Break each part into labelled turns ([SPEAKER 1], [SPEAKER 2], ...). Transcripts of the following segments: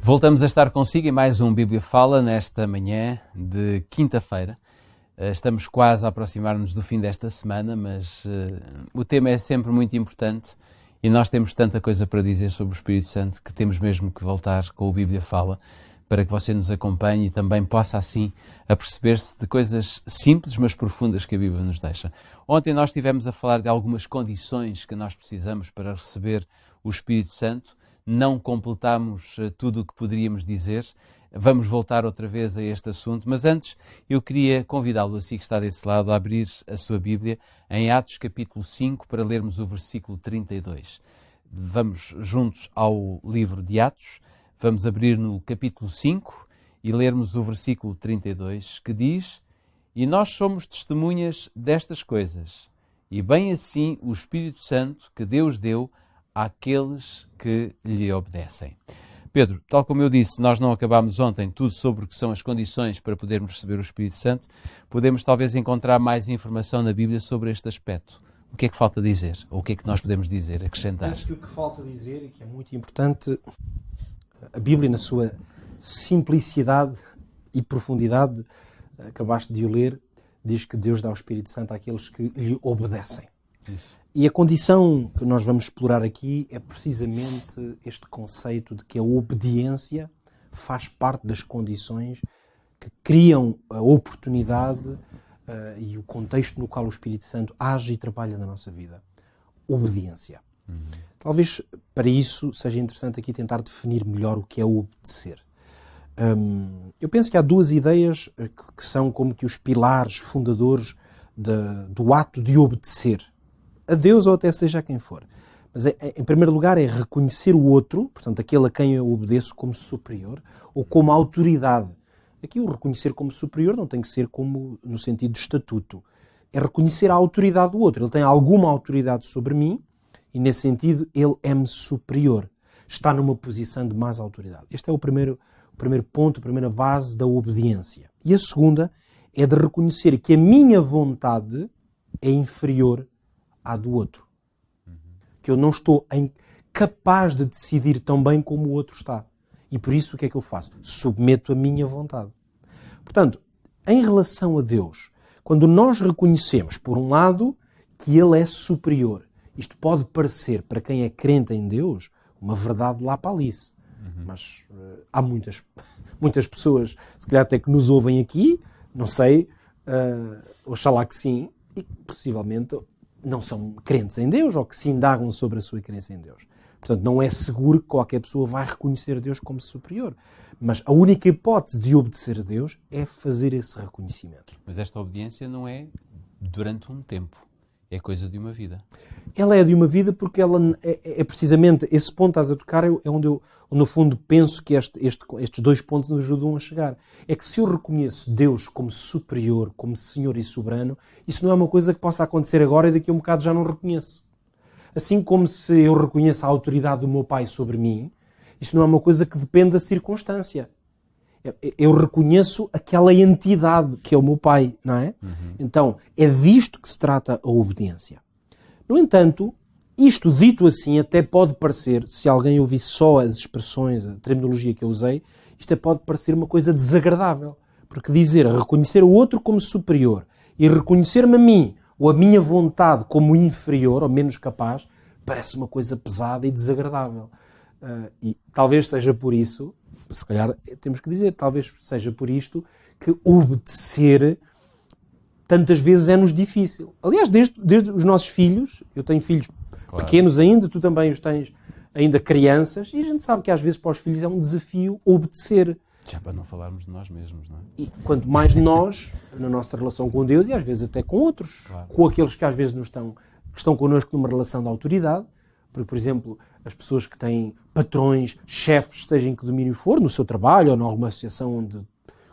[SPEAKER 1] Voltamos a estar consigo em mais um Bíblia Fala nesta manhã de quinta-feira. Estamos quase a aproximar-nos do fim desta semana, mas o tema é sempre muito importante e nós temos tanta coisa para dizer sobre o Espírito Santo que temos mesmo que voltar com o Bíblia Fala para que você nos acompanhe e também possa assim aperceber-se de coisas simples mas profundas que a Bíblia nos deixa. Ontem nós estivemos a falar de algumas condições que nós precisamos para receber o Espírito Santo. Não completamos tudo o que poderíamos dizer. Vamos voltar outra vez a este assunto, mas antes eu queria convidá-lo, assim que está desse lado, a abrir a sua Bíblia em Atos capítulo 5 para lermos o versículo 32. Vamos juntos ao livro de Atos, vamos abrir no capítulo 5 e lermos o versículo 32, que diz: "E nós somos testemunhas destas coisas, e bem assim o Espírito Santo que Deus deu àqueles que lhe obedecem." Pedro, tal como eu disse, nós não acabámos ontem tudo sobre o que são as condições para podermos receber o Espírito Santo. Podemos talvez encontrar mais informação na Bíblia sobre este aspecto. O que é que falta dizer? Ou o que é que nós podemos dizer, acrescentar?
[SPEAKER 2] Penso que o que falta dizer, e que é muito importante, a Bíblia na sua simplicidade e profundidade, acabaste de o ler, diz que Deus dá o Espírito Santo àqueles que lhe obedecem.
[SPEAKER 1] Isso.
[SPEAKER 2] E a condição que nós vamos explorar aqui é precisamente este conceito de que a obediência faz parte das condições que criam a oportunidade e o contexto no qual o Espírito Santo age e trabalha na nossa vida. Obediência. Talvez para isso seja interessante aqui tentar definir melhor o que é obedecer. Eu penso que há duas ideias que são como que os pilares fundadores do ato de obedecer a Deus ou até seja a quem for. Mas, em primeiro lugar, é reconhecer o outro, portanto, aquele a quem eu obedeço, como superior ou como autoridade. Aqui o reconhecer como superior não tem que ser como no sentido de estatuto. É reconhecer a autoridade do outro. Ele tem alguma autoridade sobre mim e, nesse sentido, ele é-me superior. Está numa posição de mais autoridade. Este é o primeiro ponto, a primeira base da obediência. E a segunda é de reconhecer que a minha vontade é inferior à do outro. Que eu não estou capaz de decidir tão bem como o outro está. E por isso o que é que eu faço? Submeto a minha vontade. Portanto, em relação a Deus, quando nós reconhecemos, por um lado, que Ele é superior, isto pode parecer, para quem é crente em Deus, uma verdade lá para Alice. Mas há muitas pessoas, se calhar até que nos ouvem aqui, não sei, oxalá que sim, e possivelmente não são crentes em Deus ou que se indagam sobre a sua crença em Deus. Portanto, não é seguro que qualquer pessoa vai reconhecer Deus como superior. Mas a única hipótese de obedecer a Deus é fazer esse reconhecimento.
[SPEAKER 1] Mas esta obediência não é durante um tempo. É coisa de uma vida.
[SPEAKER 2] Ela é de uma vida porque ela é precisamente esse ponto que estás a tocar, é onde eu, no fundo, penso que estes dois pontos nos ajudam a chegar. É que se eu reconheço Deus como superior, como Senhor e soberano, isso não é uma coisa que possa acontecer agora e daqui a um bocado já não reconheço. Assim como se eu reconheço a autoridade do meu Pai sobre mim, isso não é uma coisa que depende da circunstância. Eu reconheço aquela entidade que é o meu Pai, não é? Então, é disto que se trata a obediência. No entanto, isto dito assim até pode parecer, se alguém ouvisse só as expressões, a terminologia que eu usei, isto até pode parecer uma coisa desagradável. Porque dizer, reconhecer o outro como superior e reconhecer-me a mim ou a minha vontade como inferior ou menos capaz, parece uma coisa pesada e desagradável. E talvez seja por isso, se calhar temos que dizer, talvez seja por isto que obedecer tantas vezes é-nos difícil. Aliás, desde os nossos filhos, eu tenho filhos pequenos ainda, tu também os tens ainda crianças, e a gente sabe que às vezes para os filhos é um desafio obedecer.
[SPEAKER 1] Já para não falarmos de nós mesmos, não é?
[SPEAKER 2] E quanto mais nós, na nossa relação com Deus, e às vezes até com outros, com aqueles que às vezes que estão connosco numa relação de autoridade, porque, por exemplo, as pessoas que têm patrões, chefes, seja em que domínio for, no seu trabalho ou em alguma associação onde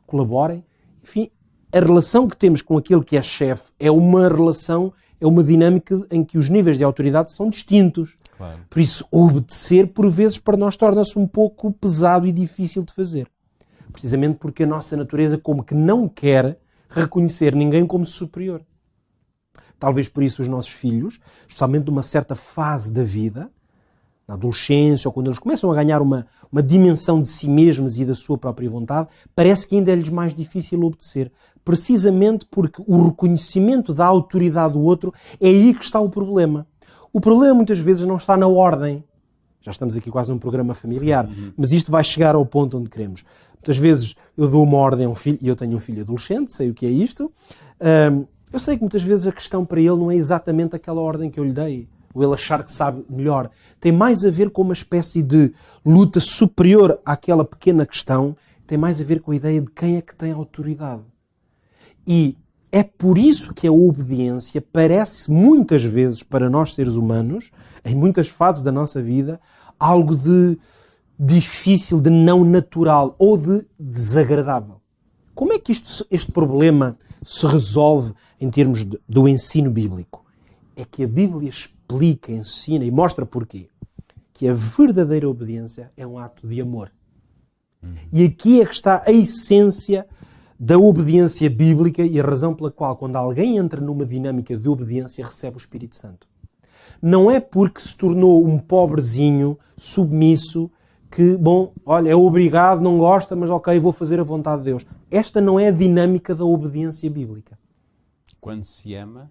[SPEAKER 2] colaborem, enfim, a relação que temos com aquele que é chefe é uma relação, é uma dinâmica em que os níveis de autoridade são distintos.
[SPEAKER 1] Claro.
[SPEAKER 2] Por isso, obedecer, por vezes, para nós torna-se um pouco pesado e difícil de fazer. Precisamente porque a nossa natureza como que não quer reconhecer ninguém como superior. Talvez por isso os nossos filhos, especialmente numa certa fase da vida, na adolescência, ou quando eles começam a ganhar uma dimensão de si mesmos e da sua própria vontade, parece que ainda é-lhes mais difícil obedecer. Precisamente porque o reconhecimento da autoridade do outro é aí que está o problema. O problema muitas vezes não está na ordem. Já estamos aqui quase num programa familiar, mas isto vai chegar ao ponto onde queremos. Muitas vezes eu dou uma ordem a um filho, e eu tenho um filho adolescente, sei o que é isto. Eu sei que muitas vezes a questão para ele não é exatamente aquela ordem que eu lhe dei, ou ele achar que sabe melhor. Tem mais a ver com uma espécie de luta superior àquela pequena questão, tem mais a ver com a ideia de quem é que tem autoridade. E é por isso que a obediência parece muitas vezes para nós seres humanos, em muitas fases da nossa vida, algo de difícil, de não natural ou de desagradável. Como é que este problema se resolve em termos do ensino bíblico? É que a Bíblia explica, ensina e mostra porquê. Que a verdadeira obediência é um ato de amor. E aqui é que está a essência da obediência bíblica e a razão pela qual, quando alguém entra numa dinâmica de obediência, recebe o Espírito Santo. Não é porque se tornou um pobrezinho, submisso, que, bom, olha, é obrigado, não gosta, mas ok, vou fazer a vontade de Deus. Esta não é a dinâmica da obediência bíblica.
[SPEAKER 1] Quando se ama,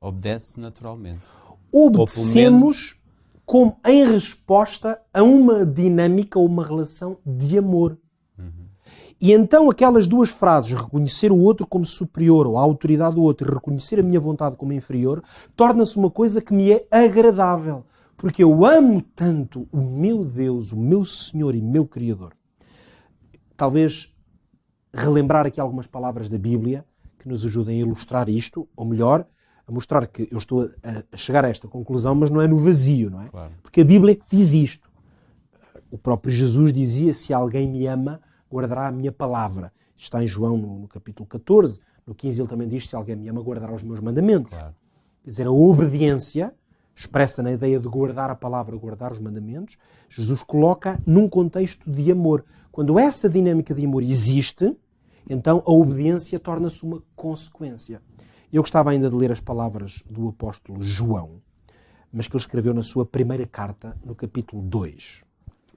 [SPEAKER 1] obedece naturalmente.
[SPEAKER 2] Obedecemos como em resposta a uma dinâmica ou uma relação de amor. E então aquelas duas frases, reconhecer o outro como superior ou a autoridade do outro e reconhecer a minha vontade como inferior, torna-se uma coisa que me é agradável. Porque eu amo tanto o meu Deus, o meu Senhor e meu Criador. Talvez relembrar aqui algumas palavras da Bíblia que nos ajudem a ilustrar isto, ou melhor, a mostrar que eu estou a chegar a esta conclusão, mas não é no vazio, não é?
[SPEAKER 1] Claro.
[SPEAKER 2] Porque a Bíblia é que diz isto. O próprio Jesus dizia, se alguém me ama, guardará a minha palavra. Isto está em João no capítulo 14. No 15 ele também diz, se alguém me ama, guardará os meus mandamentos.
[SPEAKER 1] Claro.
[SPEAKER 2] Quer dizer, a obediência, expressa na ideia de guardar a palavra, guardar os mandamentos, Jesus coloca num contexto de amor. Quando essa dinâmica de amor existe, então a obediência torna-se uma consequência. Eu gostava ainda de ler as palavras do apóstolo João, mas que ele escreveu na sua primeira carta, no capítulo 2,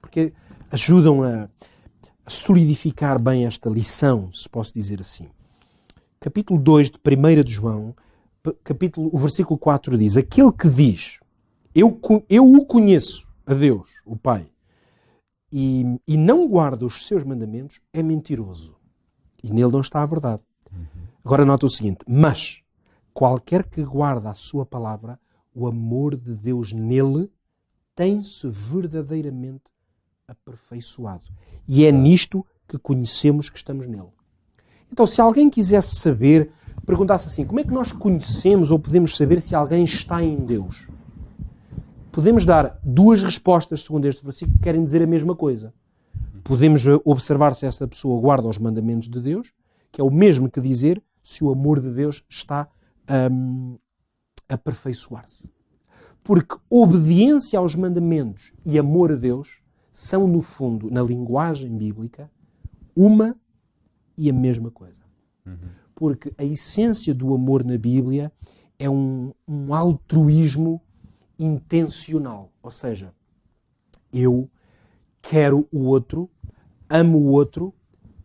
[SPEAKER 2] porque ajudam a solidificar bem esta lição, se posso dizer assim. Capítulo 2 de 1 de João, o versículo 4 diz, aquele que diz, eu o conheço, a Deus, o Pai, e não guarda os seus mandamentos, é mentiroso. E nele não está a verdade. Agora nota o seguinte, mas qualquer que guarda a sua palavra, o amor de Deus nele tem-se verdadeiramente aperfeiçoado. E é nisto que conhecemos que estamos nele. Então, se alguém quisesse saber, perguntasse assim, como é que nós conhecemos ou podemos saber se alguém está em Deus? Podemos dar duas respostas, segundo este versículo, que querem dizer a mesma coisa. Podemos observar se essa pessoa guarda os mandamentos de Deus, que é o mesmo que dizer se o amor de Deus está a aperfeiçoar-se. Porque obediência aos mandamentos e amor a Deus são, no fundo, na linguagem bíblica, uma e a mesma coisa. Porque a essência do amor na Bíblia é um altruísmo intencional. Ou seja, eu quero o outro, amo o outro,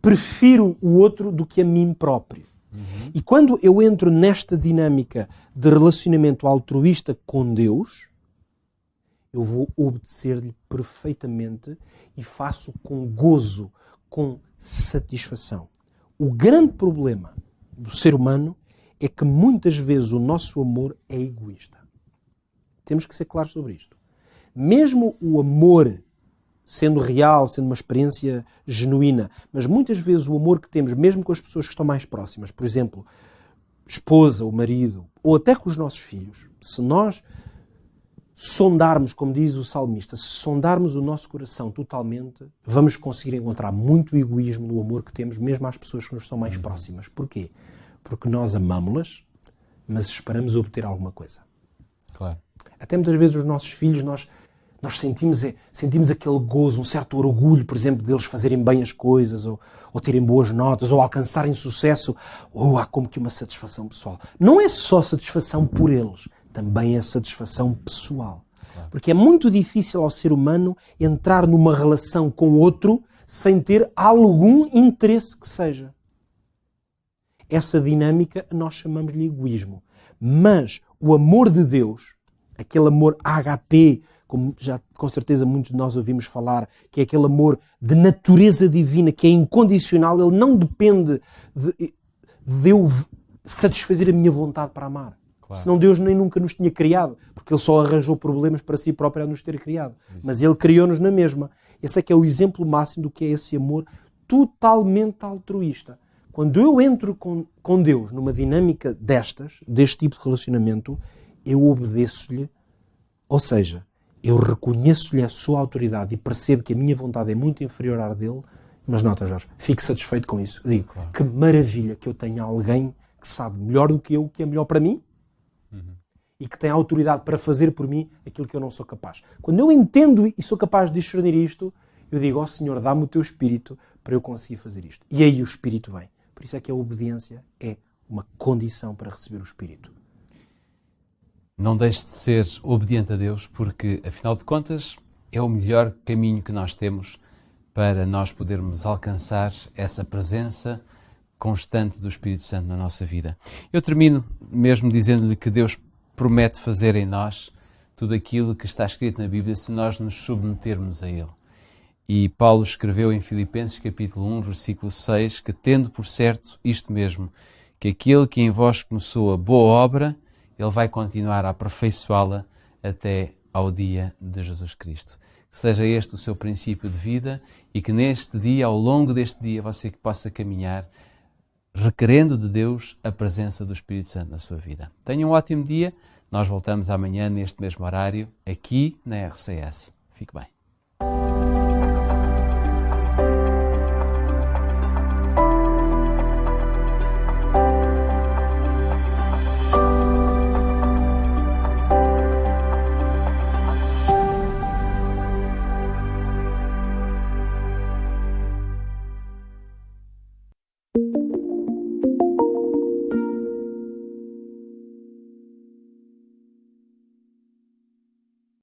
[SPEAKER 2] prefiro o outro do que a mim próprio. E quando eu entro nesta dinâmica de relacionamento altruísta com Deus, eu vou obedecer-lhe perfeitamente e faço com gozo, com satisfação. O grande problema do ser humano é que muitas vezes o nosso amor é egoísta. Temos que ser claros sobre isto. Mesmo o amor sendo real, sendo uma experiência genuína, mas muitas vezes o amor que temos, mesmo com as pessoas que estão mais próximas, por exemplo, esposa ou marido, ou até com os nossos filhos, se nós sondarmos, como diz o salmista, se sondarmos o nosso coração totalmente, vamos conseguir encontrar muito egoísmo no amor que temos, mesmo às pessoas que nos são mais próximas. Porquê? Porque nós amamos-las, mas esperamos obter alguma coisa.
[SPEAKER 1] Claro.
[SPEAKER 2] Até muitas vezes os nossos filhos, nós sentimos aquele gozo, um certo orgulho, por exemplo, deles fazerem bem as coisas, ou terem boas notas, ou alcançarem sucesso, ou há como que uma satisfação pessoal. Não é só satisfação por eles, também é satisfação pessoal.
[SPEAKER 1] Claro.
[SPEAKER 2] Porque é muito difícil ao ser humano entrar numa relação com outro sem ter algum interesse que seja. Essa dinâmica nós chamamos-lhe egoísmo. Mas o amor de Deus, aquele amor AHP, como já com certeza muitos de nós ouvimos falar, que é aquele amor de natureza divina, que é incondicional, ele não depende de eu satisfazer a minha vontade para amar. Claro. Senão Deus nem nunca nos tinha criado, porque Ele só arranjou problemas para si próprio ao nos ter criado. Isso. Mas Ele criou-nos na mesma. Esse é que é o exemplo máximo do que é esse amor totalmente altruísta. Quando eu entro com Deus numa dinâmica deste tipo de relacionamento, eu obedeço-lhe, ou seja, eu reconheço-lhe a sua autoridade e percebo que a minha vontade é muito inferior à dele, mas nota, Jorge, fico satisfeito com isso. Eu digo, claro, que maravilha que eu tenha alguém que sabe melhor do que eu, que é melhor para mim, e que tem a autoridade para fazer por mim aquilo que eu não sou capaz. Quando eu entendo e sou capaz de discernir isto, eu digo, ó Senhor, dá-me o teu Espírito para eu conseguir fazer isto. E aí o Espírito vem. Por isso é que a obediência é uma condição para receber o Espírito.
[SPEAKER 1] Não deixe de ser obediente a Deus, porque, afinal de contas, é o melhor caminho que nós temos para nós podermos alcançar essa presença constante do Espírito Santo na nossa vida. Eu termino mesmo dizendo-lhe que Deus promete fazer em nós tudo aquilo que está escrito na Bíblia se nós nos submetermos a Ele. E Paulo escreveu em Filipenses capítulo 1, versículo 6, que tendo por certo isto mesmo, que aquele que em vós começou a boa obra, Ele vai continuar a aperfeiçoá-la até ao dia de Jesus Cristo. Que seja este o seu princípio de vida e que neste dia, ao longo deste dia, você possa caminhar requerendo de Deus a presença do Espírito Santo na sua vida. Tenha um ótimo dia. Nós voltamos amanhã neste mesmo horário, aqui na RCS. Fique bem.